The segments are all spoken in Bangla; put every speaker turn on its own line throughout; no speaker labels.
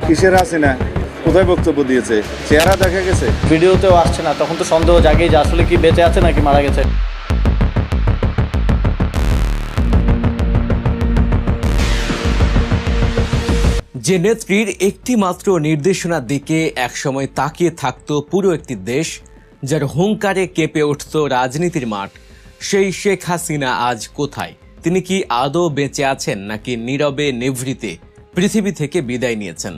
কিসের হাসিনা কোথায় বক্তব্য দিয়েছে, চেহারা দেখা গেছে?
ভিডিওতেও আসছে না, তখন তো সন্দেহ জাগেই যে আসলে কি বেঁচে আছে নাকি মারা গেছে।
যে নেত্রীর একটি মাত্র নির্দেশনার দিকে একসময় তাকিয়ে থাকত পুরো একটি দেশ, যার হুঙ্কারে কেঁপে উঠত রাজনীতির মাঠ, সেই শেখ হাসিনা আজ কোথায়? তিনি কি আদৌ বেঁচে আছেন নাকি নীরবে নিভৃতে পৃথিবী থেকে বিদায় নিয়েছেন?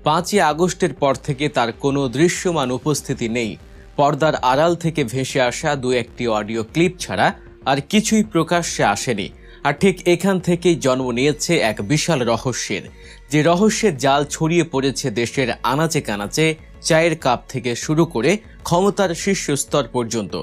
5ই আগস্টের পর থেকে তার কোনো দৃশ্যমান উপস্থিতি নেই। পর্দার আড়াল থেকে ভেসে আসা দু একটি অডিও ক্লিপ ছাড়া আর কিছুই প্রকাশ্যে আসেনি। আর ঠিক এখান থেকেই জন্ম নিয়েছে এক বিশাল রহস্যের, যে রহস্যের জাল ছড়িয়ে পড়েছে দেশের আনাচে কানাচে, চায়ের কাপ থেকে শুরু করে ক্ষমতার শীর্ষস্তর পর্যন্ত।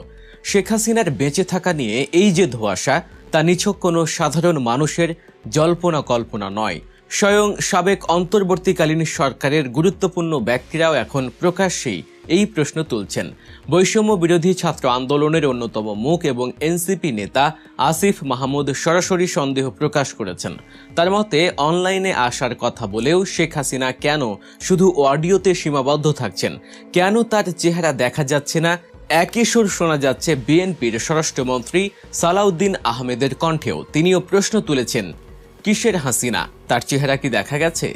শেখ হাসিনার বেঁচে থাকা নিয়ে এই যে ধোঁয়াশা, তা নিছক কোনো সাধারণ মানুষের জল্পনা কল্পনা নয়। স্বয়ং সাবেক অন্তর্বর্তীকালীন সরকারের গুরুত্বপূর্ণ ব্যক্তিরাও এখন প্রকাশ্যেই এই প্রশ্ন তুলছেন। বৈষম্য বিরোধী ছাত্র আন্দোলনের অন্যতম মুখ এবং এনসিপি নেতা আসিফ মাহমুদ সরাসরি সন্দেহ প্রকাশ করেছেন। তার মতে, অনলাইনে আসার কথা বলেও শেখ হাসিনা কেন শুধু অডিওতে সীমাবদ্ধ থাকছেন? কেন তার চেহারা দেখা যাচ্ছে না? একই সুর শোনা যাচ্ছে বিএনপির স্বরাষ্ট্রমন্ত্রী সালাউদ্দিন আহমেদের কণ্ঠেও। তিনিও প্রশ্ন তুলেছেন, কিসের হাসিনা? তার চেহারা কি দেখা গেছে?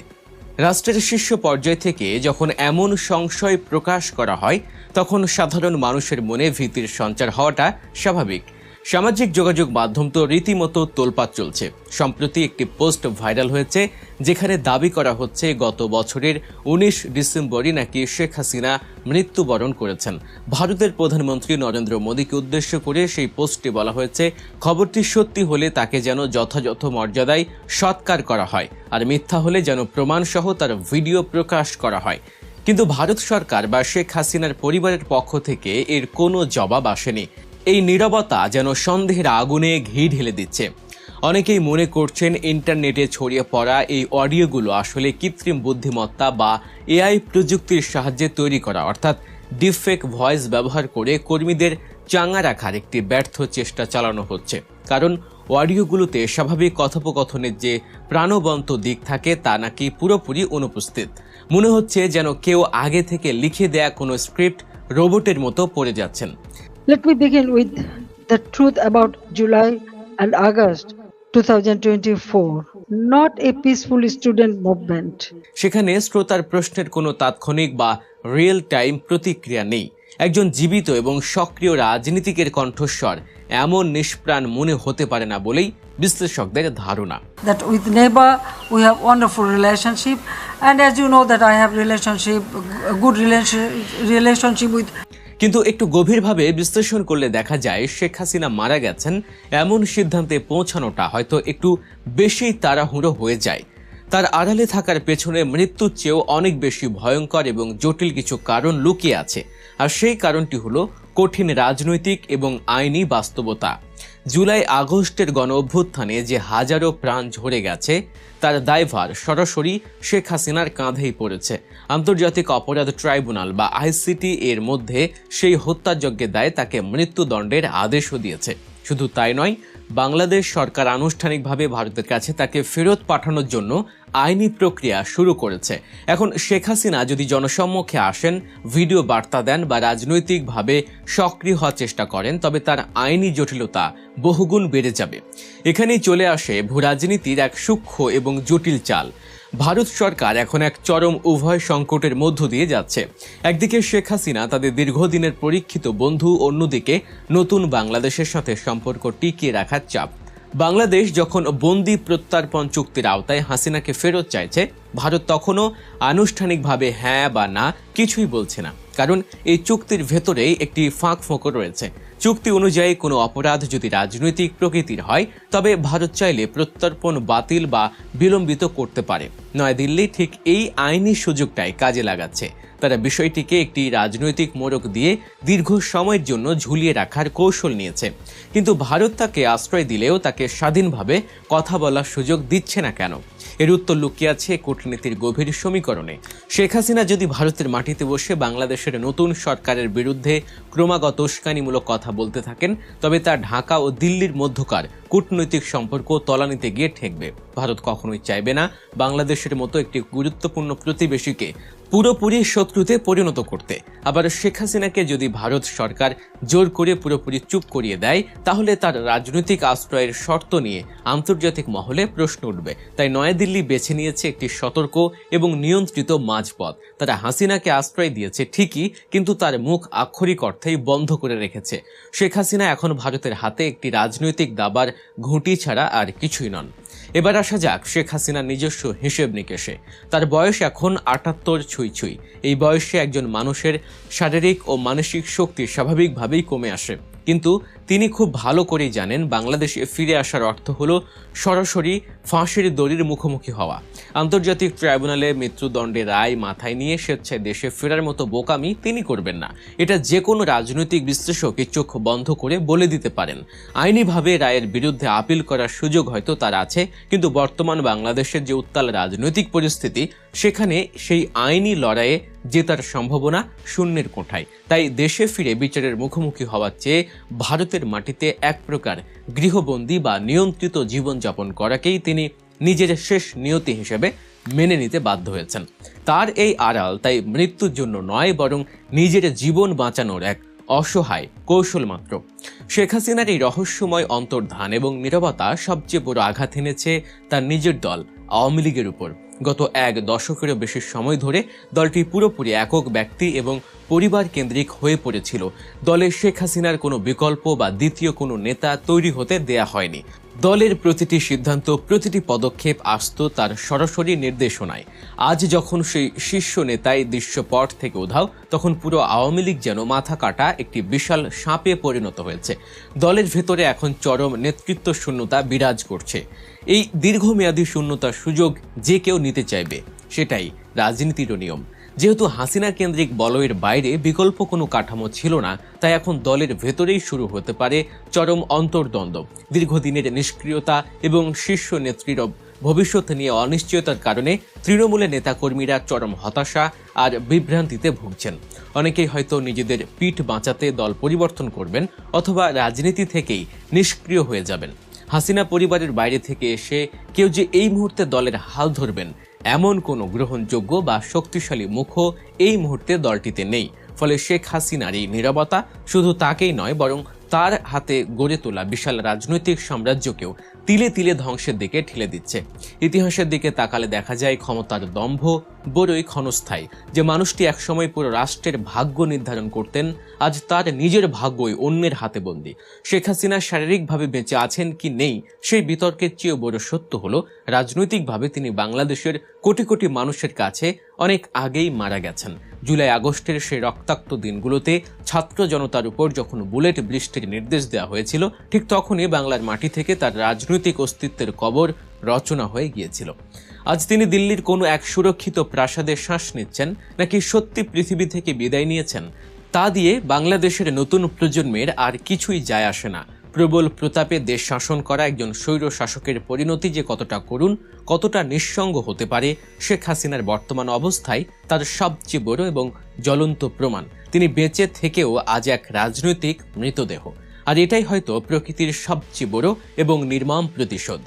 রাষ্ট্রের শীর্ষ পর্যায় থেকে যখন এমন সংশয় প্রকাশ করা হয়, তখন সাধারণ মানুষের মনে ভীতির সঞ্চার হওয়াটা স্বাভাবিক। সামাজিক যোগাযোগ মাধ্যম তো রীতিমতো তোলপাড় চলছে। সম্প্রতি একটি পোস্ট ভাইরাল হয়েছে, যেখানে দাবি করা হচ্ছে গত বছরের 19 ডিসেম্বরই নাকি শেখ হাসিনা মৃত্যুবরণ করেছেন। ভারতের প্রধানমন্ত্রী নরেন্দ্র মোদীকে উদ্দেশ্য করে সেই পোস্টে বলা হয়েছে, খবরটি সত্যি হলে তাকে যেন যথাযথ মর্যাদায় সৎকার করা হয়, আর মিথ্যা হলে যেন প্রমাণসহ তার ভিডিও প্রকাশ করা হয়। কিন্তু ভারত সরকার বা শেখ হাসিনার পরিবারের পক্ষ থেকে এর কোনো জবাব আসেনি। এই নীরবতা যেন সন্দেহের আগুনে ঘি ঢেলে দিচ্ছে। অনেকেই মনে করছেন, ইন্টারনেটে ছড়িয়ে পড়া এই অডিওগুলো আসলে কৃত্রিম বুদ্ধিমত্তা বা এআই প্রযুক্তির সাহায্যে তৈরি করা, অর্থাৎ ডিপফেক ভয়েস ব্যবহার করে কর্মীদের চাঙ্গা রাখার একটি ব্যর্থ চেষ্টা চালানো হচ্ছে। কারণ অডিওগুলোতে স্বাভাবিক কথোপকথনের যে প্রাণবন্ত দিক থাকে, তা নাকি পুরোপুরি অনুপস্থিত। মনে হচ্ছে যেন কেউ আগে থেকে লিখে দেয়া কোনো স্ক্রিপ্ট রোবটের মতো পড়ে যাচ্ছেন।
Let me begin with the truth about July and August 2024, not a peaceful student movement.
সেখানে শ্রোতার প্রশ্নের কোনো তাৎক্ষণিক বা রিয়েল টাইম প্রতিক্রিয়া নেই। একজন জীবিত এবং সক্রিয় রাজনীতিকের কণ্ঠস্বর এমন নিষ্প্রাণ মনে হতে পারে না বলেই বিশ্লেষকদের ধারণা।
That with neighbor we have wonderful relationship, and as you know that I have good relationship with.
কিন্তু একটু গভীরভাবে বিশ্লেষণ করলে দেখা যায়, শেখ হাসিনা মারা গেছেন এমন সিদ্ধান্তে পৌঁছানোটা হয়তো একটু বেশি তাড়াহুড়ো হয়ে যায়। তার আড়ালে থাকার পেছনে মৃত্যুর চেয়েও অনেক বেশি ভয়ঙ্কর এবং জটিল কিছু কারণ লুকিয়ে আছে। আর সেই কারণটি হলো কঠিন রাজনৈতিক এবং আইনি বাস্তবতা। জুলাই আগস্টের গণ অভ্যুত্থানে যে হাজারো প্রাণ ঝরে গেছে, তার দায়ভার সরাসরি শেখ হাসিনার কাঁধেই পড়েছে। আন্তর্জাতিক অপরাধ ট্রাইব্যুনাল বা আইসিটি এর মধ্যে সেই হত্যাযজ্ঞের দায়ে তাকে মৃত্যুদণ্ডের আদেশও দিয়েছে। শুধু তাই নয়, বাংলাদেশ সরকার আনুষ্ঠানিকভাবে ভারতের কাছে তাকে ফেরত পাঠানোর জন্য আইনি প্রক্রিয়া শুরু করেছে। এখন শেখ হাসিনা যদি জনসম্মুখে আসেন, ভিডিও বার্তা দেন বা রাজনৈতিকভাবে সক্রিয় হওয়ার চেষ্টা করেন, তবে তার আইনি জটিলতা বহুগুণ বেড়ে যাবে। এখানেই চলে আসে ভূরাজনীতির এক সূক্ষ্ম এবং জটিল চাল। ভারত সরকার এখন এক চরম উভয় সংকটের মধ্য দিয়ে যাচ্ছে। একদিকে শেখ হাসিনা তাদের দীর্ঘদিনের পরীক্ষিত বন্ধু, অন্যদিকে নতুন বাংলাদেশের সাথে সম্পর্ক টিকিয়ে রাখার চাপ। বাংলাদেশ যখন বন্দি প্রত্যর্পণ চুক্তির আওতায় হাসিনাকে ফেরত চাইছে, ভারত তখনও আনুষ্ঠানিকভাবে হ্যাঁ বা না কিছুই বলছে না। কারণ এই চুক্তির ভেতরেই একটি ফাঁক ফোকর রয়েছে। চুক্তি অনুযায়ী কোনো অপরাধ যদি রাজনৈতিক প্রকৃতির হয়, তবে ভারত চাইলে প্রত্যর্পণ বাতিল বা বিলম্বিত করতে পারে। নয়াদিল্লি ঠিক এই আইনি সুযোগটাই কাজে লাগাচ্ছে। তারা বিষয়টিকে একটি রাজনৈতিক মোড়ক দিয়ে দীর্ঘ সময়ের জন্য ঝুলিয়ে রাখার কৌশল নিয়েছে। কিন্তু ভারত তাকে আশ্রয় দিলেও তাকে স্বাধীনভাবে কথা বলার সুযোগ দিচ্ছে না কেন? এর উত্তর লুকিয়ে আছে কূটনীতির গভীর সমীকরণে। শেখ হাসিনা যদি ভারতের মাটিতে বসে বাংলাদেশের নতুন সরকারের বিরুদ্ধে ক্রমাগত উস্কানিমূলক কথা বলতে থাকেন, তবে তা ঢাকা ও দিল্লির মধ্যকার কূটনৈতিক সম্পর্ক তলানিতে গিয়ে ঠেকবে। ভারত কখনোই চাইবে না বাংলাদেশের মতো একটি গুরুত্বপূর্ণ প্রতিবেশীকে পুরোপুরি শত্রুতে পরিণত করতে। আবার শেখ হাসিনাকে যদি ভারত সরকার জোর করে পুরোপুরি চুপ করিয়ে দেয়, তাহলে তার রাজনৈতিক আশ্রয়ের শর্ত নিয়ে আন্তর্জাতিক মহলে প্রশ্ন উঠবে। তাই নয়াদিল্লি বেছে নিয়েছে একটি সতর্ক এবং নিয়ন্ত্রিত মাঝপথ। তারা হাসিনাকে আশ্রয় দিয়েছে ঠিকই, কিন্তু তার মুখ আক্ষরিক অর্থেই বন্ধ করে রেখেছে। শেখ হাসিনা এখন ভারতের হাতে একটি রাজনৈতিক দাবার ঘুঁটি ছাড়া আর কিছুই নন। এবার আসা যাক শেখ হাসিনার নিজস্ব হিসেব নিকেশে। তার বয়স এখন ৭৮ ছুঁই। এই বয়সে একজন মানুষের শারীরিক ও মানসিক শক্তি স্বাভাবিকভাবেই কমে আসে, কিন্তু তিনি খুব ভালো করেই জানেন বাংলাদেশে ফিরে আসার অর্থ হলো সরাসরি ফাঁসির দড়ির মুখোমুখি হওয়া। আন্তর্জাতিক ট্রাইব্যুনালে মৃত্যুদণ্ডের রায় মাথায় নিয়ে স্বেচ্ছায় দেশে ফেরার মতো বোকামি তিনি করবেন না। এটা যে কোনো রাজনৈতিক বিশ্লেষকই চোখ বন্ধ করে বলে দিতে পারেন। আইনিভাবে রায়ের বিরুদ্ধে আপিল করার সুযোগ হয়তো তার আছে, কিন্তু বর্তমান বাংলাদেশের যে উত্তাল রাজনৈতিক পরিস্থিতি, সেখানে সেই আইনি লড়াইয়ে জেতার সম্ভাবনা শূন্যের কোঠায়। তাই দেশে ফিরে বিচারের মুখোমুখি হওয়ার চেয়ে ভারতের মাটিতে এক প্রকার গৃহবন্দী বা নিয়ন্ত্রিত জীবনযাপন করাকেই তিনি নিজের শেষ নিয়তি হিসেবে মেনে নিতে বাধ্য হয়েছেন। তার এই আড়াল তাই মৃত্যুর জন্য নয়, বরং নিজের জীবন বাঁচানোর এক অসহায় কৌশল মাত্র। শেখ হাসিনার এই রহস্যময় অন্তর্ধান এবং নীরবতা সবচেয়ে বড় আঘাত এনেছে তার নিজের দল আওয়ামী লীগের উপর। গত এক দশকেরও বেশি সময় ধরে দলটি পুরোপুরি একক ব্যক্তি এবং পরিবার কেন্দ্রিক হয়ে পড়েছিল। দলে শেখ হাসিনার কোনো বিকল্প বা দ্বিতীয় কোনো নেতা তৈরি হতে দেয়া হয়নি। দলের প্রতিটি সিদ্ধান্ত, প্রতিটি পদক্ষেপ আসত তার সরাসরি নির্দেশনায়। আজ যখন সেই শীর্ষ নেতাই দৃশ্যপট থেকে উধাও, তখন পুরো আওয়ামী লীগ যেন মাথা কাটা একটি বিশাল সাপে পরিণত হয়েছে। দলের ভেতরে এখন চরম নেতৃত্ব শূন্যতা বিরাজ করছে। এই দীর্ঘমেয়াদী শূন্যতার সুযোগ যে কেউ নিতে চাইবে, সেটাই রাজনীতির নিয়ম। যেহেতু হাসিনা কেন্দ্রিক বলয়ের বাইরে বিকল্প কোনো কাঠামো ছিল না, তাই এখন দলের ভেতরেই শুরু হতে পারে চরম অন্তর্দ্বন্দ্ব। দীর্ঘদিনের নিষ্ক্রিয়তা এবং শীর্ষ নেত্রীর ভবিষ্যৎ নিয়ে অনিশ্চয়তার কারণে তৃণমূলের নেতাকর্মীরা চরম হতাশা আর বিভ্রান্তিতে ভুগছেন। অনেকেই হয়তো নিজেদের পিঠ বাঁচাতে দল পরিবর্তন করবেন, অথবা রাজনীতি থেকেই নিষ্ক্রিয় হয়ে যাবেন। হাসিনা পরিবারের বাইরে থেকে এসে কেউ যে এই মুহূর্তে দলের হাল ধরবেন, এমন কোনো গ্রহণযোগ্য বা শক্তিশালী মুখও এই মুহূর্তে দলটিতে নেই। ফলে শেখ হাসিনার এই নীরবতা শুধু তাকেই নয়, বরং তার হাতে গড়ে তোলা বিশাল রাজনৈতিক সাম্রাজ্যকেও তিলে তিলে ধ্বংসের দিকে ঠেলে দিচ্ছে। ইতিহাসের দিকে তাকালে দেখা যায় ক্ষমতার দম্ভ বড়ই ক্ষণস্থায়ী। যে মানুষটি একসময় পুরো রাষ্ট্রের ভাগ্য নির্ধারণ করতেন, আজ তার নিজের ভাগ্যই অন্যের হাতে বন্দী। শেখ হাসিনা শারীরিকভাবে বেঁচে আছেন কি নেই, সেই বিতর্কের চেয়েও বড় সত্য হলো রাজনৈতিকভাবে তিনি বাংলাদেশের কোটি কোটি মানুষের কাছে অনেক আগেই মারা গেছেন। জুলাই আগস্টের সেই রক্তাক্ত দিনগুলোতে ছাত্র জনতার উপর যখন বুলেট বৃষ্টির নির্দেশ দেওয়া হয়েছিল, ঠিক তখনই বাংলার মাটি থেকে তার রাজনৈতিক অস্তিত্বের কবর রচনা হয়ে গিয়েছিল। আজ তিনি দিল্লির কোনো এক সুরক্ষিত প্রাসাদে শ্বাস নিচ্ছেন, নাকি সত্যি পৃথিবী থেকে বিদায় নিয়েছেন, তা দিয়ে বাংলাদেশের নতুন প্রজন্মের আর কিছুই যায় আসে না। প্রবল প্রতাপে দেশ শাসন করা একজন স্বৈর শাসকের পরিণতি যে কতটা করুণ, কতটা নিঃসঙ্গ হতে পারে, শেখ হাসিনার বর্তমান অবস্থায় তার সবচেয়ে বড় এবং জ্বলন্ত প্রমাণ। তিনি বেঁচে থেকেও আজ এক রাজনৈতিক মৃতদেহ। আর এটাই হয়তো প্রকৃতির সবচেয়ে বড় এবং নির্মম প্রতিশোধ।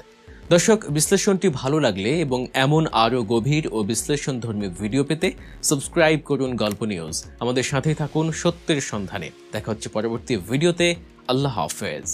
দর্শক, বিশ্লেষণটি ভালো লাগলে এবং এমন আরও গভীর ও বিশ্লেষণধর্মী ভিডিও পেতে সাবস্ক্রাইব করুন গল্প নিউজ। আমাদের সাথেই থাকুন সত্যের সন্ধানে। দেখা হচ্ছে পরবর্তী ভিডিওতে। আল্লাহ হাফেজ।